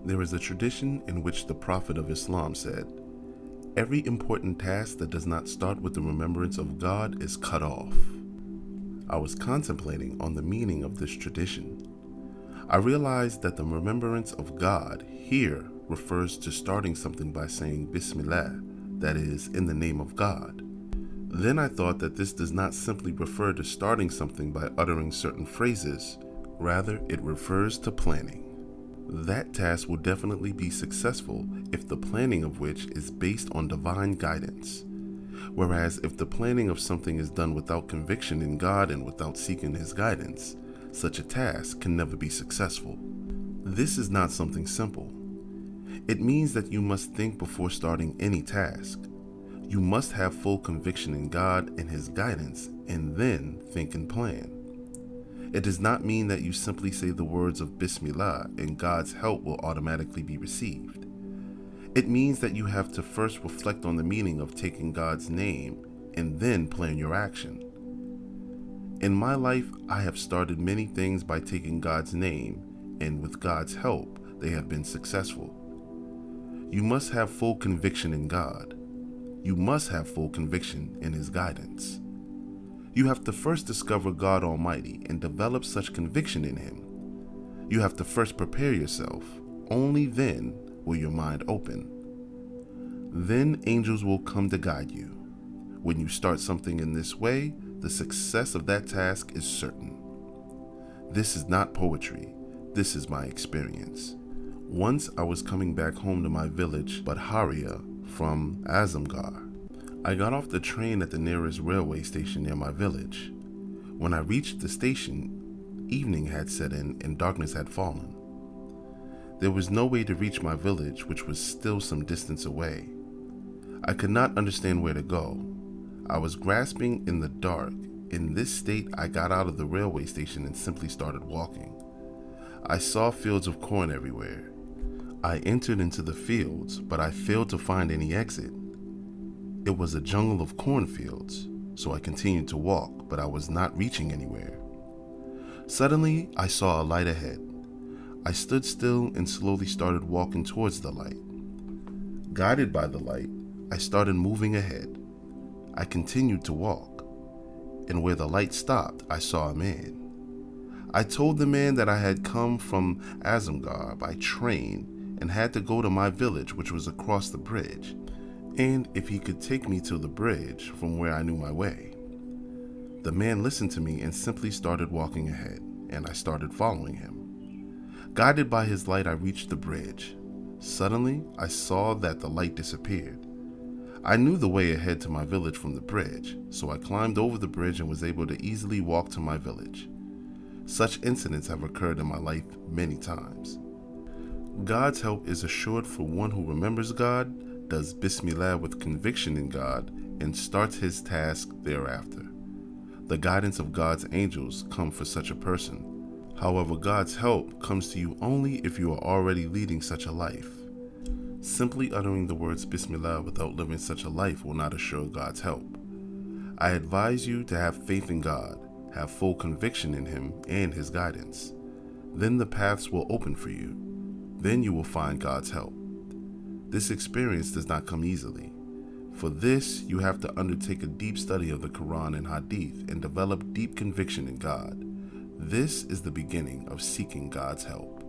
There is a tradition in which the Prophet of Islam said, "Every important task that does not start with the remembrance of God is cut off." I was contemplating on the meaning of this tradition. I realized that the remembrance of God here refers to starting something by saying Bismillah, that is, in the name of God. Then I thought that this does not simply refer to starting something by uttering certain phrases, rather it refers to planning. That task will definitely be successful if the planning of which is based on divine guidance. Whereas if the planning of something is done without conviction in God and without seeking His guidance, such a task can never be successful. This is not something simple. It means that you must think before starting any task. You must have full conviction in God and His guidance, and then think and plan. It does not mean that you simply say the words of Bismillah and God's help will automatically be received. It means that you have to first reflect on the meaning of taking God's name and then plan your action. In my life, I have started many things by taking God's name, and with God's help, they have been successful. You must have full conviction in God. You must have full conviction in His guidance. You have to first discover God Almighty and develop such conviction in Him. You have to first prepare yourself. Only then will your mind open. Then angels will come to guide you. When you start something in this way, the success of that task is certain. This is not poetry. This is my experience. Once I was coming back home to my village, Badharia, from Azamgarh. I got off the train at the nearest railway station near my village. When I reached the station, evening had set in and darkness had fallen. There was no way to reach my village, which was still some distance away. I could not understand where to go. I was grasping in the dark. In this state, I got out of the railway station and simply started walking. I saw fields of corn everywhere. I entered into the fields, but I failed to find any exit. It was a jungle of cornfields, so I continued to walk, but I was not reaching anywhere. Suddenly, I saw a light ahead. I stood still and slowly started walking towards the light. Guided by the light, I started moving ahead. I continued to walk, and where the light stopped, I saw a man. I told the man that I had come from Azamgarh by train and had to go to my village, which was across the bridge, and if he could take me to the bridge from where I knew my way. The man listened to me and simply started walking ahead, and I started following him. Guided by his light, I reached the bridge. Suddenly, I saw that the light disappeared. I knew the way ahead to my village from the bridge, so I climbed over the bridge and was able to easily walk to my village. Such incidents have occurred in my life many times. God's help is assured for one who remembers God, does Bismillah with conviction in God, and starts his task thereafter. The guidance of God's angels come for such a person. However, God's help comes to you only if you are already leading such a life. Simply uttering the words Bismillah without living such a life will not assure God's help. I advise you to have faith in God, have full conviction in Him and His guidance. Then the paths will open for you. Then you will find God's help. This experience does not come easily. For this, you have to undertake a deep study of the Quran and Hadith and develop deep conviction in God. This is the beginning of seeking God's help.